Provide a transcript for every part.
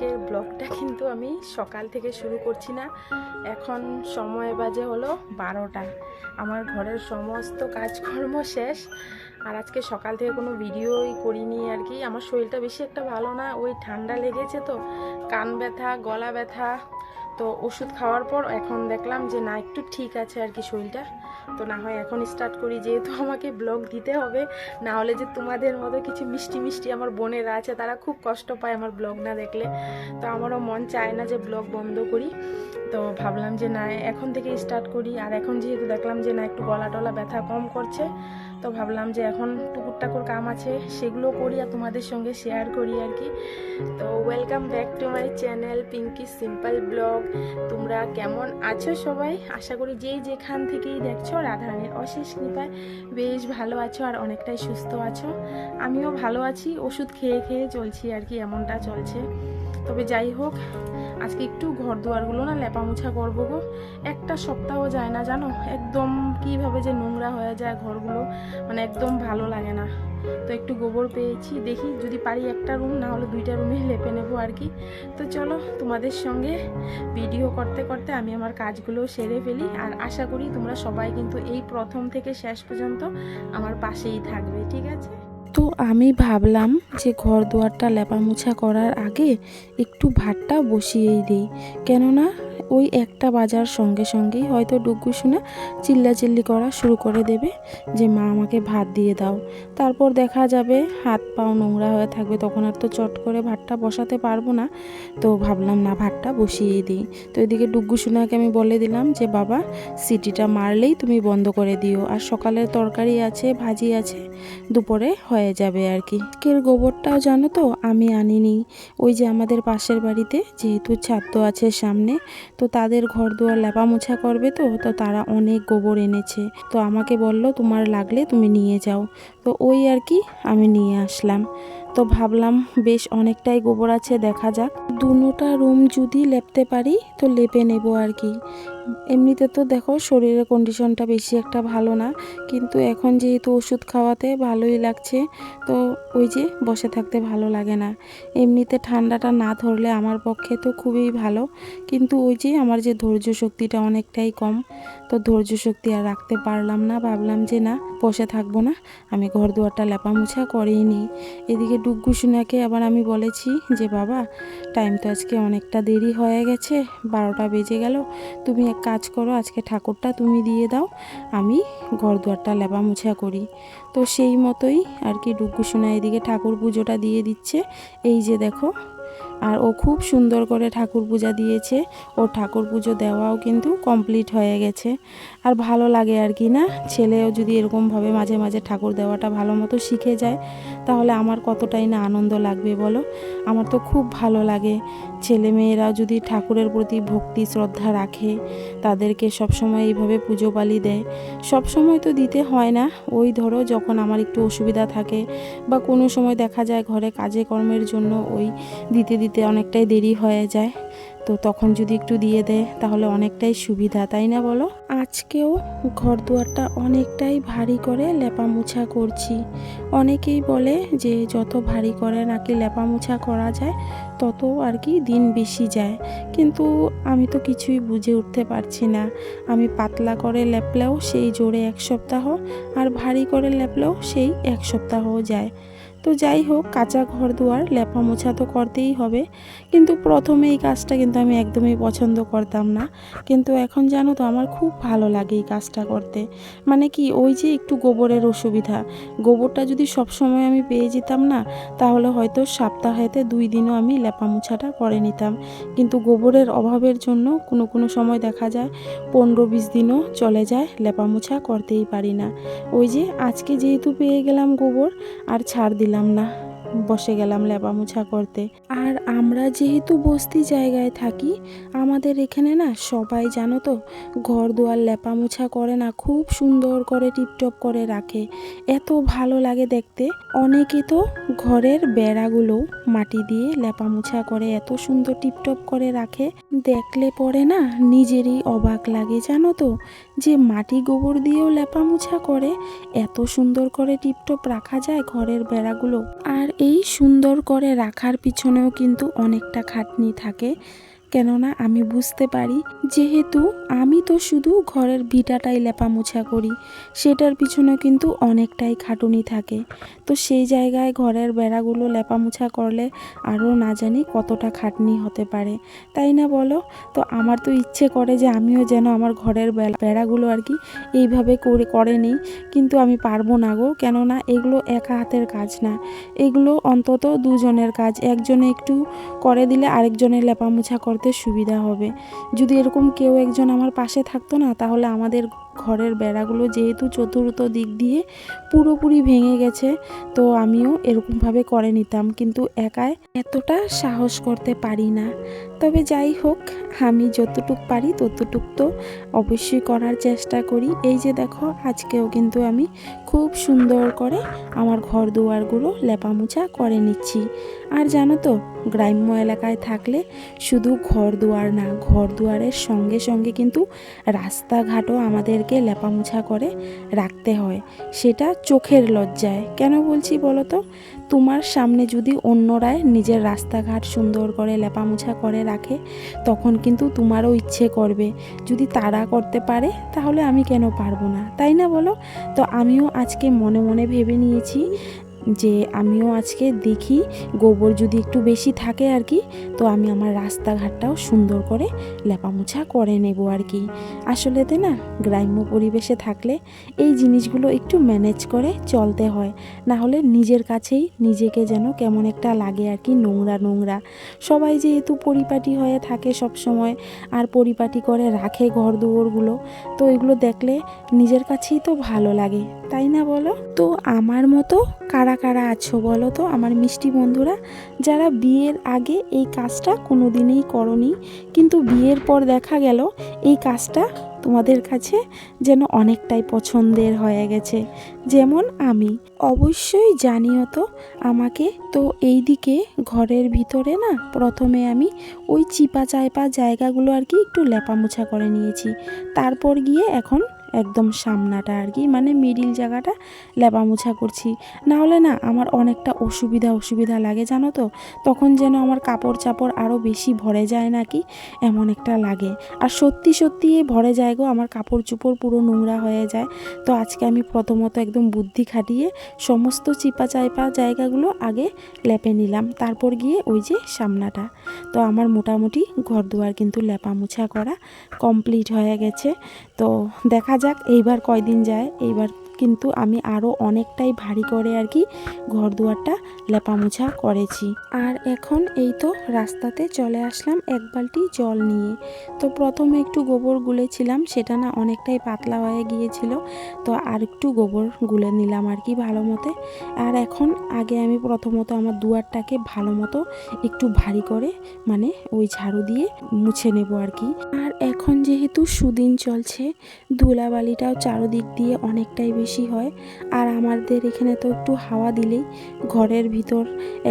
আজকের ব্লগটা কিন্তু আমি সকাল থেকে শুরু করছি না। এখন সময় বাজে হলো 12টা। আমার ঘরের সমস্ত কাজকর্ম শেষ, আর আজকে সকাল থেকে কোনো ভিডিওই করিনি আর কি। আমার শরীরটা বেশি একটা ভালো না, ওই ঠান্ডা লেগেছে তো, কান ব্যথা, গলা ব্যথা। তো ওষুধ খাওয়ার পর এখন দেখলাম যে না, একটু ঠিক আছে আর কি শরীরটা। তো না হয় এখন স্টার্ট করি, যেহেতু আমাকে ব্লগ দিতে হবে, না হলে যে তোমাদের মতো কিছু মিষ্টি মিষ্টি আমার বোনেরা আছে, তারা খুব কষ্ট পায় আমার ব্লগ না দেখলে। তো আমারও মন চায় না যে ব্লগ বন্ধ করি। তো ভাবলাম যে না, এখন থেকে স্টার্ট করি। আর এখন যেহেতু দেখলাম যে না, একটু গলা টলা ব্যথা কম করছে, তো ভাবলাম যে এখন টুকুর টাকুর কাম আছে সেগুলো করি আর তোমাদের সঙ্গে শেয়ার করি আর কি। তো welcome back to my channel Pinky simple blog. তোমরা কেমন আছো সবাই? আশা করি যেখান থেকেই দেখছো রাধারানীর অশেষ কৃপায় বেশ ভালো আছো আর অনেকটাই সুস্থ আছো। আমিও ভালো আছি, ওষুধ খেয়ে খেয়ে চলছি আর কি, এমনটা চলছে। তবে যাই হোক, আজকে একটু ঘর দুয়ারগুলো না লেপা মোছা করবো গো। একটা সপ্তাহ যায় না জানো, একদম কীভাবে যে নোংরা হয়ে যায় ঘরগুলো, মানে একদম ভালো লাগে না। তো একটু গোবর পেয়েছি, দেখি যদি পারি একটা রুম, না হলে 2টা রুমে লেপে নেবো আর কি। তো চলো তোমাদের সঙ্গে ভিডিও করতে করতে আমি আমার কাজগুলো সেরে ফেলি। আর আশা করি তোমরা সবাই কিন্তু এই প্রথম থেকে শেষ পর্যন্ত আমার পাশেই থাকবে, ঠিক আছে? তো আমি ভাবলাম যে ঘর দুয়ারটা লেপা মোছা করার আগে একটু ভাতটা বসিয়েই দিই, কেননা ওই 1টা বাজার সঙ্গে সঙ্গেই হয়তো ডুগ্গু শুনে চিল্লাচিল্লি করা শুরু করে দেবে যে মা আমাকে ভাত দিয়ে দাও। তারপর দেখা যাবে হাত পাও নোংরা হয়ে থাকবে, তখন আর তো চট করে ভাতটা বসাতে পারবো না। তো ভাবলাম না, ভাতটা বসিয়েই দিই। তো এদিকে ডুগ্গু শুনাকে আমি বলে দিলাম যে বাবা, সিটিটা মারলেই তুমি বন্ধ করে দিও, আর সকালের তরকারি আছে, ভাজি আছে, দুপুরে হয়ে যাবে আর কি। কের গোবরটাও জানো তো আমি আনিনি, ওই যে আমাদের পাশের বাড়িতে যেহেতু ছাদ আছে সামনে, তো তাদের ঘর দুয়ার লেপা মোছা করবে, তো তারা অনেক গোবর এনেছে। তো আমাকে বলল তোমার লাগলে তুমি নিয়ে যাও। তো ওই আর কি আমি নিয়ে আসলাম। তো ভাবলাম বেশ অনেকটাই গোবর আছে, দেখা যাক দুটা রুম যদি লেপতে পারি তো লেপে নেব আর কি। এমনিতে তো দেখো শরীরের কন্ডিশনটা বেশি একটা ভালো না, কিন্তু এখন যেহেতু ওষুধ খাওয়াতে ভালোই লাগছে, তো ওই যে বসে থাকতে ভালো লাগে না। এমনিতে ঠান্ডাটা না ধরলে আমার পক্ষে তো খুবই ভালো, কিন্তু ওই যে আমার যে ধৈর্য শক্তিটা অনেকটাই কম, তো ধৈর্য শক্তি আর রাখতে পারলাম না। ভাবলাম যে না, বসে থাকবো না, আমি ঘর দুয়ারটা লেপা মোছা করেই নিই। এদিকে ডুগ্গু সোনাকে আবার আমি বলেছি যে বাবা, টাইম তো আজকে অনেকটা দেরি হয়ে গেছে, 12টা বেজে গেল, তুমি এক কাজ করো, আজকে ঠাকুরটা তুমি দিয়ে দাও, আমি ঘর দুয়ারটা লেপা মোছা করি। তো সেই মতোই আর কি ডুগ্গু সোনা এদিকে ঠাকুর পুজোটা দিয়ে দিচ্ছে, এই যে দেখো। আর ও খুব সুন্দর করে ঠাকুর পূজা দিয়েছে, ও ঠাকুর পুজো দেওয়াও কিন্তু কমপ্লিট হয়ে গেছে। আর ভালো লাগে আর কি না, ছেলেও যদি এরকমভাবে মাঝে মাঝে ঠাকুর দেওয়াটা ভালো মতো শিখে যায়, তাহলে আমার কতটাই না আনন্দ লাগবে বলো। আমার তো খুব ভালো লাগে ছেলে মেয়েরা যদি ঠাকুরের প্রতি ভক্তি শ্রদ্ধা রাখে, তাদেরকে সবসময় এইভাবে পুজো পালি দেয়। সবসময় তো দিতে হয় না, ওই ধরো যখন আমার একটু অসুবিধা থাকে বা কোনো সময় দেখা যায় ঘরে কাজে কর্মের জন্য ওই দিতে দিতে অনেকটাই দেরি হয়ে যায়, তো তখন যদি একটু দিয়ে দেয় তাহলে অনেকটাই সুবিধা, তাই না বলো? আজকেও ঘর দুয়ারটা অনেকটাই ভারী করে লেপা মোছা করছি। অনেকেই বলে যে যত ভারী করে নাকি লেপা মোছা করা যায় তত আর কি দিন বেশি যায়, কিন্তু আমি তো কিছুই বুঝে উঠতে পারছি না। আমি পাতলা করে লেপলেও সেই জোরে 1 সপ্তাহ, আর ভারী করে লেপলেও সেই 1 সপ্তাহ যায়। তো যাই হোক, কাঁচা ঘর দুয়ার লেপা মোছা তো করতেই হবে। কিন্তু প্রথমে এই কাজটা কিন্তু আমি একদমই পছন্দ করতাম না, কিন্তু এখন জানো তো আমার খুব ভালো লাগে এই কাজটা করতে। মানে কি, ওই যে একটু গোবরের অসুবিধা, গোবরটা যদি সব সময় আমি পেয়ে যেতাম না, তাহলে হয়তো সপ্তাহেতে 2 দিনও আমি লেপা মোছাটা করে নিতাম। কিন্তু গোবরের অভাবের জন্য কোনো সময় দেখা যায় 15-20 দিনও চলে যায়, লেপা মোছা করতেই পারি না। ওই যে আজকে যেহেতু পেয়ে গেলাম গোবর, আর ছাড় দিলাম না, বসে গেলাম লেপা মোছা করতে। আর আমরা যেহেতু বস্তি জায়গায় থাকি, আমাদের এখানে না সবাই জানো তো ঘর দুয়ার লেপা মোছা করে না, খুব সুন্দর করে টিপটপ করে রাখে, এত ভালো লাগে দেখতে। অনেকে তো ঘরের বেড়াগুলো মাটি দিয়ে লেপা মোছা করে এত সুন্দর টিপটপ করে রাখে, দেখলে পরে না নিজেরই অবাক লাগে জানো তো, যে মাটি গোবর দিয়েও লেপা মোছা করে এত সুন্দর করে টিপটপ রাখা যায় ঘরের বেড়াগুলো। আর এই সুন্দর করে রাখার পিছনেও কিন্তু অনেকটা খাটনি থাকে, কেননা আমি বুঝতে পারি যেহেতু আমি তো শুধু ঘরের ভিটাটাই লেপা মোছা করি, সেটার পিছনে কিন্তু অনেকটাই খাটুনি থাকে। তো সেই জায়গায় ঘরের বেড়াগুলো লেপা মোছা করলে আরও না জানি কতটা খাটনি হতে পারে, তাই না বলো? তো আমার তো ইচ্ছে করে যে আমিও যেন আমার ঘরের বেড়াগুলো আর কি এইভাবে করে নিই, কিন্তু আমি পারবো না গো, কেননা এগুলো একা হাতের কাজ না, এগুলো অন্তত দুজনের কাজ। একজনে একটু করে দিলে আরেকজনের লেপা মোছা করতে সুবিধা হবে। যদি এরকম কেউ একজন আমার পাশে থাকতো না, তাহলে আমাদের ঘরের বেড়াগুলো যেহেতু চতুর্থ দিক দিয়ে পুরোপুরি ভেঙে গেছে, তো আমিও এরকমভাবে করে নিতাম, কিন্তু একাই এতটা সাহস করতে পারি না। তবে যাই হোক, আমি যতটুক পারি ততটুক তো অবশ্যই করার চেষ্টা করি। এই যে দেখো, আজকেও কিন্তু আমি খুব সুন্দর করে আমার ঘর দুয়ারগুলো লেপা মোছা করে নিচ্ছি। আর জানো তো, গ্রাম্য এলাকায় থাকলে শুধু ঘর দুয়ার না, ঘর দুয়ারের সঙ্গে সঙ্গে কিন্তু রাস্তাঘাটও আমাদেরকে লেপা মোছা করে রাখতে হয়, সেটা চোখের লজ্জায়। কেন বলছি বলো তো? তোমার সামনে যদি অন্যরাই নিজের রাস্তাঘাট সুন্দর করে লেপা মোছা করে রাখে, তখন কিন্তু তোমারও ইচ্ছে করবে, যদি তারা করতে পারে তাহলে আমি কেন পারবো না, তাই না বলো? তো আমিও আজকে মনে মনে ভেবে নিয়েছি যে আমিও আজকে দেখি গোবর যদি একটু বেশি থাকে আর কি, তো আমি আমার রাস্তাঘাটটাও সুন্দর করে লেপা মোছা করে নেব আর কি। আসলেতে না, গ্রাম্য পরিবেশে থাকলে এই জিনিসগুলো একটু ম্যানেজ করে চলতে হয়, না হলে নিজের কাছেই নিজেকে যেন কেমন একটা লাগে আর কি, নোংরা নোংরা। সবাই যেহেতু পরিপাটি হয়ে থাকে সব সময়, আর পরিপাটি করে রাখে ঘর দুয়ারগুলো, তো এগুলো দেখলে নিজের কাছেই তো ভালো লাগে, তাই না বলো? তো আমার মতো কারা কারা আছো বলো তো আমার মিষ্টি বন্ধুরা, যারা বিয়ের আগে এই কাজটা কোনোদিনই করনি, কিন্তু বিয়ের পর দেখা গেল এই কাজটা তোমাদের কাছে যেন অনেকটাই পছন্দের হয়ে গেছে, যেমন আমি। অবশ্যই জানিও তো আমাকে। তো এই দিকে ঘরের ভিতরে না, প্রথমে আমি ওই চিপা চাইপা জায়গাগুলো আর কি একটু লেপা মোছা করে নিয়েছি, তারপর গিয়ে এখন একদম সামনাটা আর কি, মানে মিডিল জায়গাটা লেপা মোছা করছি। না হলে না আমার অনেকটা অসুবিধা লাগে জানো তো, তখন যেন আমার কাপড় চাপড় আরও বেশি ভরে যায় নাকি এমন একটা লাগে। আর সত্যি সত্যি ভরে যায় গো, আমার কাপড় চোপড় পুরো নোংরা হয়ে যায়। তো আজকে আমি প্রথমত একদম বুদ্ধি খাটিয়ে সমস্ত চিপা চাইপা জায়গাগুলো আগে লেপে নিলাম, তারপর গিয়ে ওই যে সামনাটা। তো আমার মোটামুটি ঘর দুয়ার কিন্তু লেপা মোছা করা কমপ্লিট হয়ে গেছে। তো দেখা যাক এইবার কয়দিন যায়। এইবার কিন্তু আমি আরও অনেকটাই ভারী করে আর কি ঘর দুয়ারটা লেপা মোছা করেছি। আর এখন এই তো রাস্তাতে চলে আসলাম এক বালতি জল নিয়ে। তো প্রথমে একটু গোবর গুলেছিলাম, সেটা না অনেকটাই পাতলা হয়ে গিয়েছিল, তো আর একটু গোবর গুলে নিলাম আর কি ভালো মতো। আর এখন আগে আমি প্রথমত আমার দুয়ারটাকে ভালো মতো একটু ভারী করে, মানে ওই ঝাড়ু দিয়ে মুছে নেব আর কি। আর এখন যেহেতু সুদিন চলছে, ধুলাবালিটাও চারদিক দিয়ে অনেকটাই বেশি হয়, আর আমাদের এখানে তো একটু হাওয়া দিলেই ঘরের ভিতর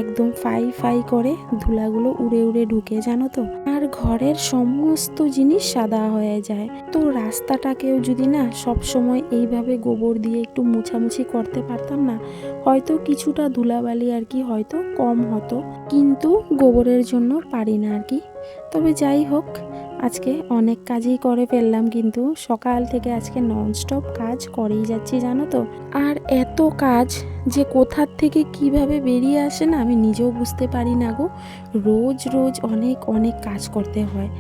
একদম ফাই ফাই করে ধুলাগুলো উড়ে উড়ে ঢুকে, জানো তো। আর ঘরের সমস্ত জিনিস সাদা হয়ে যায়। তো রাস্তাটাকেও যদি না সব সময় এইভাবে গোবর দিয়ে একটু মুছামুছি করতে পারতাম না, হয়তো কিছুটা ধুলাবালি আর কি হয়তো কম হতো, কিন্তু গোবরের জন্য পারি না আর কি। তবে যাই হোক, আজকে অনেক কাজই করে ফেললাম, কিন্তু সকাল থেকে আজকে ননস্টপ কাজ করেই যাচ্ছি জানো তো। আর এত কাজ যে কোথার থেকে কিভাবে বেরিয়ে আসে না আমি নিজেও বুঝতে পারি না গো। রোজ রোজ অনেক অনেক কাজ করতে হয়।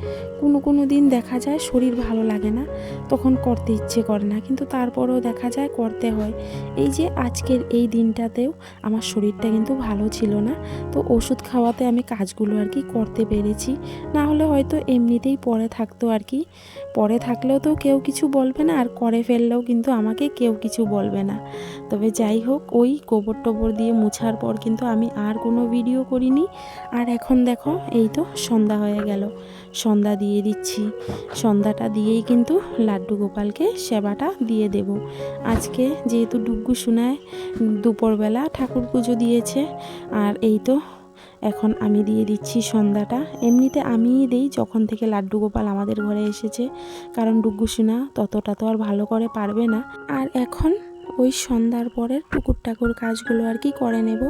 কোনো দিন দেখা যায় শরীর ভালো লাগে না, তখন করতে ইচ্ছে করে না, কিন্তু তারপরেও দেখা যায় করতে হয়। এই যে আজকের এই দিনটাতেও আমার শরীরটা কিন্তু ভালো ছিল না, তো ওষুধ খাওয়াতে আমি কাজগুলো আর কি করতে পেরেছি, না হলে হয়তো এমনিতেই পড়ে থাকতো আর কি। পড়ে থাকলেও তো কেউ কিছু বলবে না, আর করে ফেললেও কিন্তু আমাকে কেউ কিছু বলবে না। তবে যাই হোক, ওই গোবর টোবর দিয়ে মুছার পর কিন্তু আমি আর কোনো ভিডিও করিনি। আর এখন দেখো এই তো সন্ধ্যা হয়ে গেল, সন্ধ্যা দিয়ে দিচ্ছি। সন্ধ্যাটা দিয়েই কিন্তু লাড্ডু গোপালকে সেবাটা দিয়ে দেব। আজকে যেহেতু ডুগ্গু শোনায় দুপুরবেলা ঠাকুর পুজো দিয়েছে, আর এই তো এখন আমি দিয়ে দিচ্ছি সন্ধ্যাটা। এমনিতে আমিই দিই যখন থেকে লাড্ডু গোপাল আমাদের ঘরে এসেছে, কারণ ডুগ্গু সোনা ততটা তো আর ভালো করে পারবে না। আর এখন ওই সন্ধ্যার পরের টুকুর টাকুর কাজগুলো আর কি করে নেব।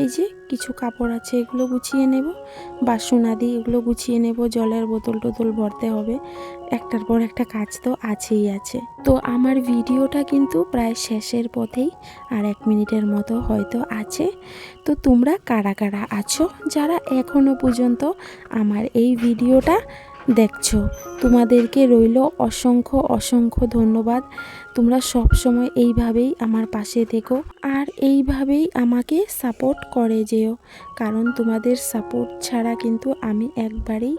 এই যে কিছু কাপড় আছে, এগুলো গুছিয়ে নেব, বাসন আদি এগুলো গুছিয়ে নেব, জলের বোতল টোতল ভরতে হবে, একটার পর একটা কাজ তো আছেই আছে। তো আমার ভিডিওটা কিন্তু প্রায় শেষের পথেই, আর 1 মিনিটের মতো হয়তো আছে। তো তোমরা কারা কারা আছো যারা এখনো পর্যন্ত আমার এই ভিডিওটা দেখছো, তোমাদেরকে রইল অসংখ্য অসংখ্য ধন্যবাদ। তোমরা সব সময় এইভাবেই আমার পাশে থেকো আর এইভাবেই আমাকে সাপোর্ট করে যেও, কারণ তোমাদের সাপোর্ট ছাড়া কিন্তু আমি একবারেই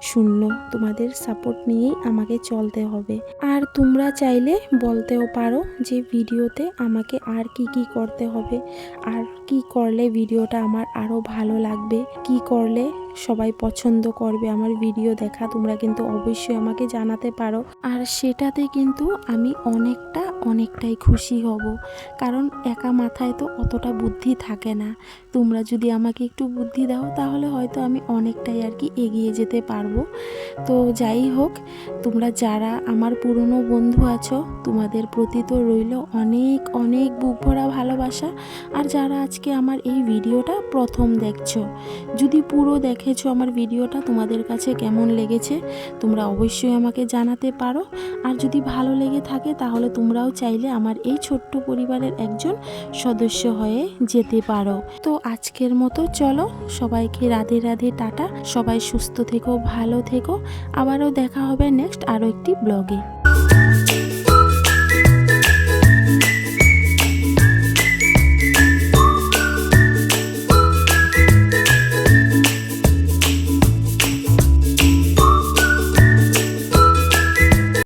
শূন্য। তোমাদের সাপোর্ট নিয়েই আমাকে চলতে হবে। আর তোমরা চাইলে বলতেও পারো যে ভিডিওতে আমাকে আর কি কি করতে হবে, আর কি করলে ভিডিওটা আমার আরও ভালো লাগবে, কি করলে সবাই পছন্দ করবে আমার ভিডিও দেখা, তোমরা কিন্তু অবশ্যই আমাকে জানাতে পারো। আর সেটাতে কিন্তু আমি অনেকটাই খুশি হব, কারণ একা মাথায় তো অতটা বুদ্ধি থাকে না। তোমরা যদি আমাকে একটু বুদ্ধি দাও তাহলে হয়তো আমি অনেকটাই আর কি এগিয়ে যেতে পারবো। তো যাই হোক, তোমরা যারা আমার পুরনো বন্ধু আছো তোমাদের প্রতি তো রইল অনেক অনেক বুক ভরা ভালোবাসা। আর যারা আজকে আমার এই ভিডিওটা প্রথম দেখছো, যদি পুরো দেখেছো আমার ভিডিওটা, তোমাদের কাছে কেমন লেগেছে তোমরা অবশ্যই আমাকে জানাতে পারো। আর যদি ভালো লেগে থাকে তাহলে তোমরাও চাইলে আমার এই ছোট্ট পরিবারের একজন সদস্য হয়ে যেতে পারো। তো আজকের মতো চলো, সবাইকে রাধে রাধে, টাটা। সবাই সুস্থ থেকো, ভালো থেকো। আবারও দেখা হবে নেক্সট আরও একটি ব্লগে।